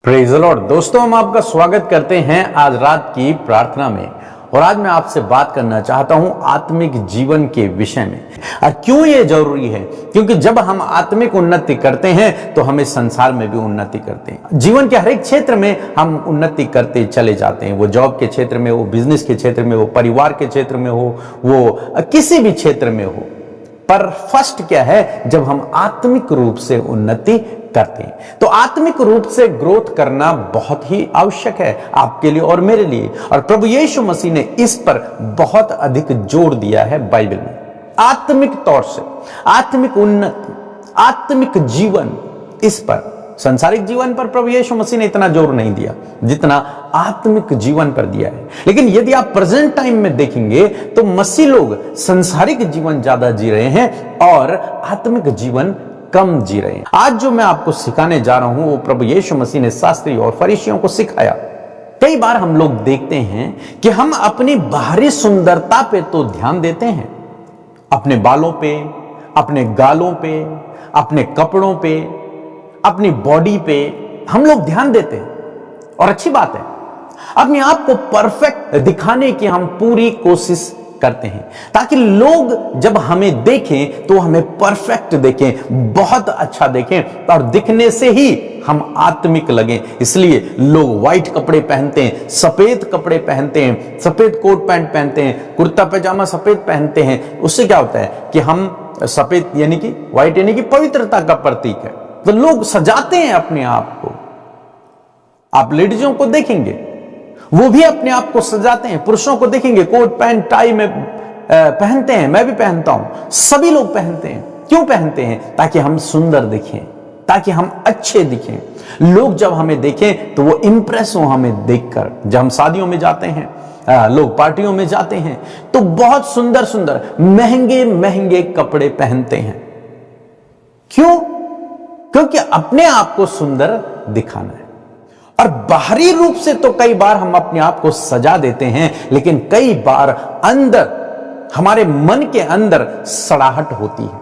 Praise the Lord. दोस्तों, हम आपका स्वागत करते हैं आज रात की प्रार्थना में। और आज मैं आपसे बात करना चाहता हूं आत्मिक जीवन के विषय में। और क्यों ये जरूरी है? क्योंकि जब हम आत्मिक उन्नति करते हैं तो हमें संसार में भी उन्नति करते हैं। जीवन के हर एक क्षेत्र में हम उन्नति करते चले जाते हैं। वो जॉब के क्षेत्र में हो, बिजनेस के क्षेत्र में हो, परिवार के क्षेत्र में हो, वो किसी भी क्षेत्र में हो। पर फर्स्ट क्या है? जब हम आत्मिक रूप से उन्नति करते हैं। तो आत्मिक रूप से ग्रोथ करना बहुत ही आवश्यक है आपके लिए और मेरे लिए। और प्रभु यीशु मसीह ने इस पर बहुत अधिक जोर दिया है बाइबल में। आत्मिक तौर से आत्मिक उन्नति, आत्मिक जीवन, इस पर, सांसारिक जीवन पर प्रभु यीशु मसीह ने इतना जोर नहीं दिया जितना आत्मिक जीवन पर दिया है। लेकिन यदि आप प्रेजेंट टाइम में देखेंगे तो मसीह लोग सांसारिक जीवन ज्यादा जी रहे हैं और आत्मिक जीवन कम जी रहे हैं। आज जो मैं आपको सिखाने जा रहा हूं वो प्रभु यीशु मसीह ने शास्त्री और फरीसियों को सिखाया। कई बार हम लोग देखते हैं कि हम अपनी बाहरी सुंदरता पे तो ध्यान देते हैं, अपने बालों पे, अपने गालों पे, अपने कपड़ों पे, अपनी बॉडी पे हम लोग ध्यान देते हैं और अच्छी बात है। अपने आप को परफेक्ट दिखाने की हम पूरी कोशिश करते हैं ताकि लोग जब हमें देखें तो हमें परफेक्ट देखें, बहुत अच्छा देखें और दिखने से ही हम आत्मिक लगें। इसलिए लोग व्हाइट कपड़े पहनते हैं, सफेद कपड़े पहनते हैं, सफेद कोट पैंट पहनते हैं, कुर्ता पैजामा सफेद पहनते हैं। उससे क्या होता है कि हम सफेद यानी कि व्हाइट यानी कि पवित्रता का प्रतीक है। तो लोग सजाते हैं अपने आप को। आप लेडीजों को देखेंगे वो भी अपने आप को सजाते हैं। पुरुषों को देखेंगे कोट पैंट टाई में पहनते हैं, मैं भी पहनता हूं, सभी लोग पहनते हैं। क्यों पहनते हैं? ताकि हम सुंदर दिखें, ताकि हम अच्छे दिखें। लोग जब हमें देखें तो वो इंप्रेस हो हमें देखकर। जब हम शादियों में जाते हैं, लोग पार्टियों में जाते हैं तो बहुत सुंदर सुंदर महंगे महंगे कपड़े पहनते हैं। क्यों? क्योंकि अपने आप को सुंदर दिखाना है। और बाहरी रूप से तो कई बार हम अपने आप को सजा देते हैं, लेकिन कई बार अंदर, हमारे मन के अंदर सड़ाहट होती है।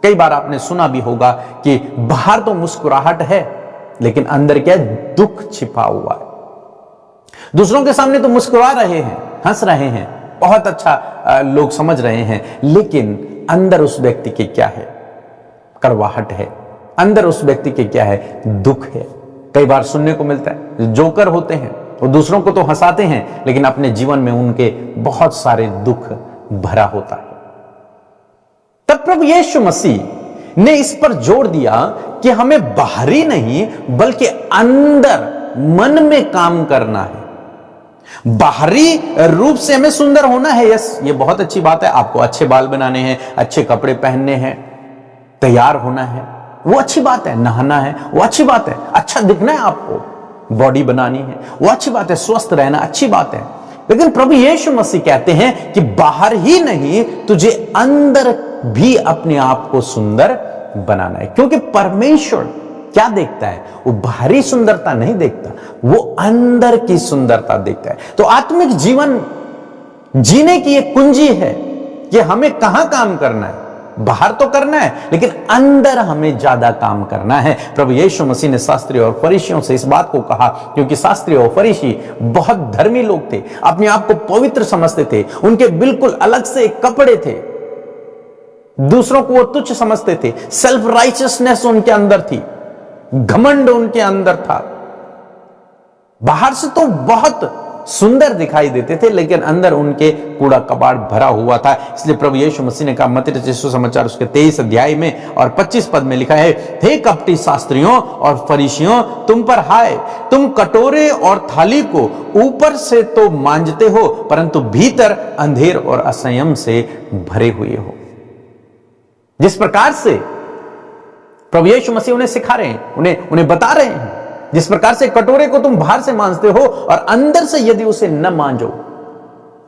कई बार आपने सुना भी होगा कि बाहर तो मुस्कुराहट है लेकिन अंदर क्या है? दुख छिपा हुआ है। दूसरों के सामने तो मुस्कुरा रहे हैं, हंस रहे हैं, बहुत अच्छा लोग समझ रहे हैं, लेकिन अंदर उस व्यक्ति के क्या है? कड़वाहट है। अंदर उस व्यक्ति के क्या है? दुख है। कई बार सुनने को मिलता है जोकर होते हैं, वो दूसरों को तो हंसाते हैं लेकिन अपने जीवन में उनके बहुत सारे दुख भरा होता है। तब प्रभु यीशु मसीह ने इस पर जोर दिया कि हमें बाहरी नहीं बल्कि अंदर मन में काम करना है। बाहरी रूप से हमें सुंदर होना है, यस, ये बहुत अच्छी बात है। आपको अच्छे बाल बनाने हैं, अच्छे कपड़े पहनने हैं, तैयार होना है, वो अच्छी बात है। नहाना है, वो अच्छी बात है। अच्छा दिखना है, आपको बॉडी बनानी है, वो अच्छी बात है। स्वस्थ रहना अच्छी बात है। लेकिन प्रभु यीशु मसीह कहते हैं कि बाहर ही नहीं, तुझे अंदर भी अपने आप को सुंदर बनाना है। क्योंकि परमेश्वर क्या देखता है? वो बाहरी सुंदरता नहीं देखता, वो अंदर की सुंदरता देखता है। तो आत्मिक जीवन जीने की एक कुंजी है कि हमें कहां काम करना है। बाहर तो करना है लेकिन अंदर हमें ज्यादा काम करना है। प्रभु यीशु मसीह ने शास्त्री और फरीसियों से इस बात को कहा क्योंकि शास्त्री और फरीसी बहुत धर्मी लोग थे, अपने आप को पवित्र समझते थे, उनके बिल्कुल अलग से कपड़े थे, दूसरों को वो तुच्छ समझते थे, सेल्फ राइचियसनेस उनके अंदर थी, घमंड उनके अंदर था। बाहर से तो बहुत सुंदर दिखाई देते थे लेकिन अंदर उनके कूड़ा कबाड़ भरा हुआ था। इसलिए प्रभु यीशु मसीह ने कहा, मत्ती रचित सुसमाचार उसके 23 अध्याय में और 25 पद में लिखा है, हे कपटी शास्त्रियों और फरीसियों, तुम पर हाय, तुम कटोरे और थाली को ऊपर से तो मांजते हो परंतु भीतर अंधेर और असंयम से भरे हुए हो। जिस प्रकार से प्रभु यीशु मसीह उन्हें सिखा रहे हैं, उन्हें बता रहे हैं, जिस प्रकार से कटोरे को तुम बाहर से मांजते हो और अंदर से यदि उसे न मांजो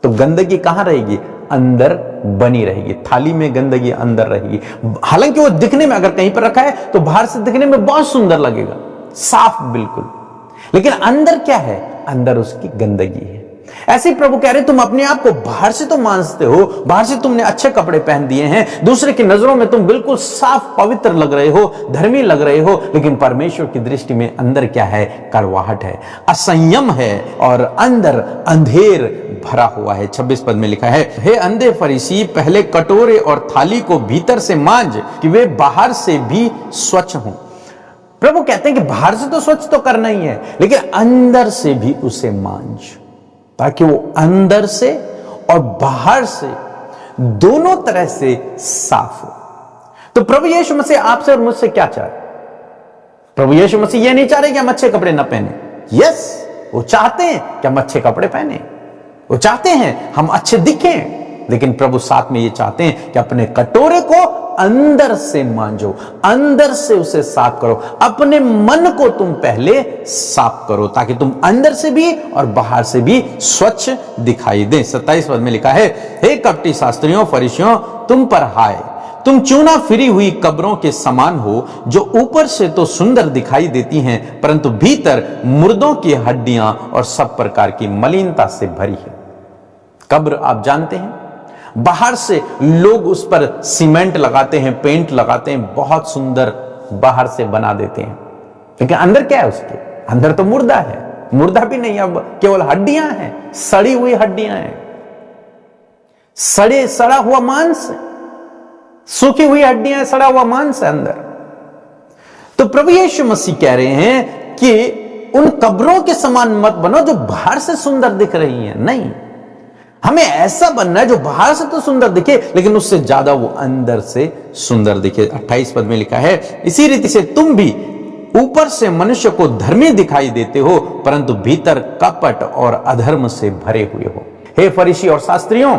तो गंदगी कहां रहेगी? अंदर बनी रहेगी। थाली में गंदगी अंदर रहेगी। हालांकि वो दिखने में, अगर कहीं पर रखा है तो बाहर से दिखने में बहुत सुंदर लगेगा, साफ बिल्कुल, लेकिन अंदर क्या है? अंदर उसकी गंदगी है। ऐसे ही प्रभु कह रहे तुम अपने आप को बाहर से तो मानते हो, बाहर से तुमने अच्छे कपड़े पहन दिए हैं, दूसरे की नजरों में तुम बिल्कुल साफ पवित्र लग रहे हो, धर्मी लग रहे हो, लेकिन परमेश्वर की दृष्टि में अंदर क्या है? कड़वाहट है, असंयम है और अंदर अंधेर भरा हुआ है। 26 पद में लिखा है, हे अंधे फरीसी, पहले कटोरे और थाली को भीतर से मांज कि वे बाहर से भी स्वच्छ हों। प्रभु कहते हैं कि बाहर से तो स्वच्छ तो करना ही है, लेकिन अंदर से भी उसे मांज, ताकि वो अंदर से और बाहर से दोनों तरह से साफ हो। तो प्रभु यीशु मसीह आपसे और मुझसे क्या चाह रहे? प्रभु यीशु मसीह ये नहीं चाह रहे कि हम अच्छे कपड़े ना पहने। यस, वो चाहते हैं कि हम अच्छे कपड़े पहने, वो चाहते हैं हम अच्छे दिखें, लेकिन प्रभु साथ में ये चाहते हैं कि अपने कटोरे को अंदर से मांजो, अंदर से उसे साफ करो, अपने मन को तुम पहले साफ करो, ताकि तुम अंदर से भी और बाहर से भी स्वच्छ दिखाई दे। 27 पद में लिखा है, हे कपटी शास्त्रियों फरीसियों, तुम पर हाय, तुम चूना फिरी हुई कब्रों के समान हो, जो ऊपर से तो सुंदर दिखाई देती हैं, परंतु भीतर मुर्दों की हड्डियां और सब प्रकार की मलिनता से भरी है। कब्र आप जानते हैं, बाहर से लोग उस पर सीमेंट लगाते हैं, पेंट लगाते हैं, बहुत सुंदर बाहर से बना देते हैं, लेकिन अंदर क्या है उसके? अंदर तो मुर्दा है, मुर्दा भी नहीं, अब केवल हड्डियां हैं, सड़ी हुई हड्डियां हैं, सड़ा हुआ मांस, सूखी हुई हड्डियां, सड़ा हुआ मांस है अंदर। तो प्रभु यीशु मसीह कह रहे हैं कि उन कब्रों के समान मत बनो जो बाहर से सुंदर दिख रही हैं। नहीं, हमें ऐसा बनना है जो बाहर से तो सुंदर दिखे, लेकिन उससे ज्यादा वो अंदर से सुंदर दिखे। 28 पद में लिखा है, इसी रीति से तुम भी ऊपर से मनुष्य को धर्मी दिखाई देते हो, परंतु भीतर कपट और अधर्म से भरे हुए हो। हे फरीसी और शास्त्रियों,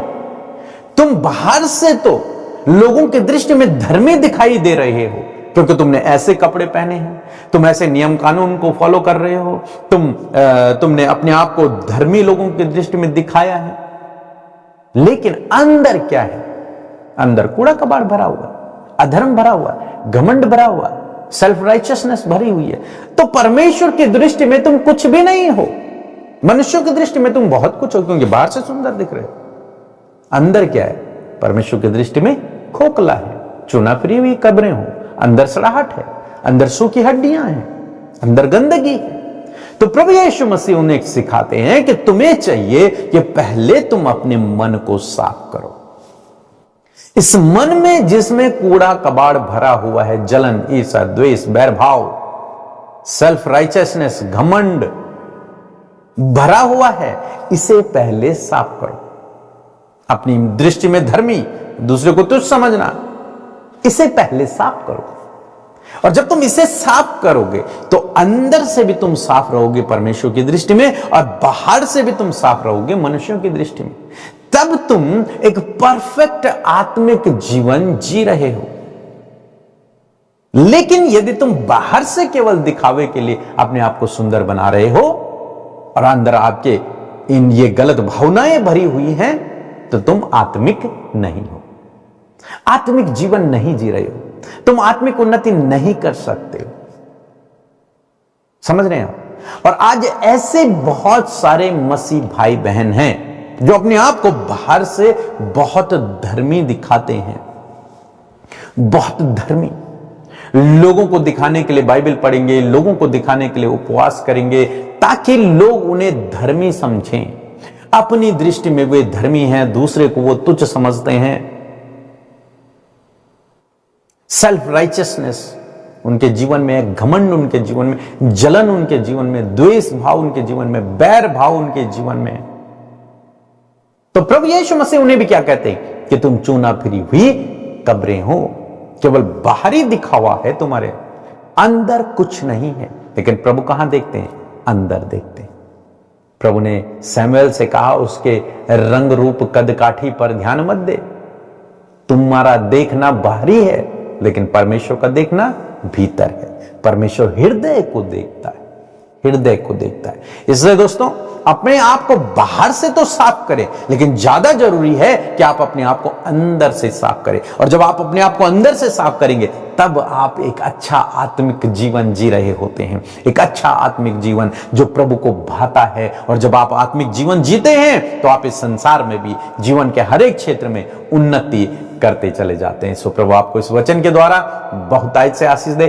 तुम बाहर से तो लोगों की दृष्टि में धर्मी दिखाई दे रहे हो, क्योंकि तुमने ऐसे कपड़े पहने हैं, तुम ऐसे नियम कानून को फॉलो कर रहे हो, तुमने अपने आप को धर्मी लोगों की दृष्टि में दिखाया है, लेकिन अंदर क्या है? अंदर कूड़ा कबाड़ भरा हुआ, अधर्म भरा हुआ, घमंड भरा हुआ, सेल्फ राइचियसनेस भरी हुई है। तो परमेश्वर की दृष्टि में तुम कुछ भी नहीं हो, मनुष्यों की दृष्टि में तुम बहुत कुछ हो, क्योंकि बाहर से सुंदर दिख रहे हो, अंदर क्या है? परमेश्वर की दृष्टि में खोखला है, चूना फिरी हुई कब्रें हो, अंदर सड़ाहट है, अंदर सूखी हड्डियां हैं, अंदर गंदगी है। तो प्रभु यीशु मसीह उन्हें सिखाते हैं कि तुम्हें चाहिए कि पहले तुम अपने मन को साफ करो। इस मन में जिसमें कूड़ा कबाड़ भरा हुआ है, जलन, ईर्ष्या, द्वेष, बैरभाव, सेल्फ राइचियसनेस, घमंड भरा हुआ है, इसे पहले साफ करो। अपनी दृष्टि में धर्मी, दूसरे को तुच्छ समझना, इसे पहले साफ करो। और जब तुम इसे साफ करोगे तो अंदर से भी तुम साफ रहोगे परमेश्वर की दृष्टि में, और बाहर से भी तुम साफ रहोगे मनुष्यों की दृष्टि में। तब तुम एक परफेक्ट आत्मिक जीवन जी रहे हो। लेकिन यदि तुम बाहर से केवल दिखावे के लिए अपने आप को सुंदर बना रहे हो और अंदर आपके इन ये गलत भावनाएं भरी हुई हैं, तो तुम आत्मिक नहीं हो, आत्मिक जीवन नहीं जी रहे हो, तुम आत्मिक उन्नति नहीं कर सकते हो। समझ रहे हैं आप? और आज ऐसे बहुत सारे मसीह भाई बहन हैं जो अपने आप को बाहर से बहुत धर्मी दिखाते हैं, बहुत धर्मी, लोगों को दिखाने के लिए बाइबल पढ़ेंगे, लोगों को दिखाने के लिए उपवास करेंगे, ताकि लोग उन्हें धर्मी समझें। अपनी दृष्टि में वे धर्मी हैं, दूसरे को वो तुच्छ समझते हैं। सेल्फ राइचियसनेस उनके जीवन में, घमंड उनके जीवन में, जलन उनके जीवन में, द्वेष भाव उनके जीवन में, बैर भाव उनके जीवन में। तो प्रभु यीशु मसीह उन्हें भी क्या कहते हैं कि तुम चूना फिरी हुई कब्रें हो, केवल बाहरी दिखावा है तुम्हारे, अंदर कुछ नहीं है। लेकिन प्रभु कहां देखते हैं? अंदर देखते हैं। प्रभु ने सैमुएल से कहा, उसके रंग रूप कद काठी पर ध्यान मत दे, तुम्हारा देखना बाहरी है, लेकिन परमेश्वर का देखना भीतर है। परमेश्वर हृदय को देखता है। हृदय को देखता है। इसलिए दोस्तों, अपने आप को बाहर से तो साफ करें, लेकिन ज्यादा जरूरी है कि आप अपने आप को अंदर से साफ करें। और जब आप अपने आप को अंदर से साफ करेंगे, तब आप एक अच्छा आत्मिक जीवन जी रहे होते हैं, एक अच्छा आत्मिक जीवन जो प्रभु को भाता है। और जब आप आत्मिक जीवन जीते हैं, तो आप इस संसार में भी जीवन के हर एक क्षेत्र में उन्नति करते चले जाते हैं। सो प्रभु आपको इस वचन के द्वारा बहुतायत से आशीष दे।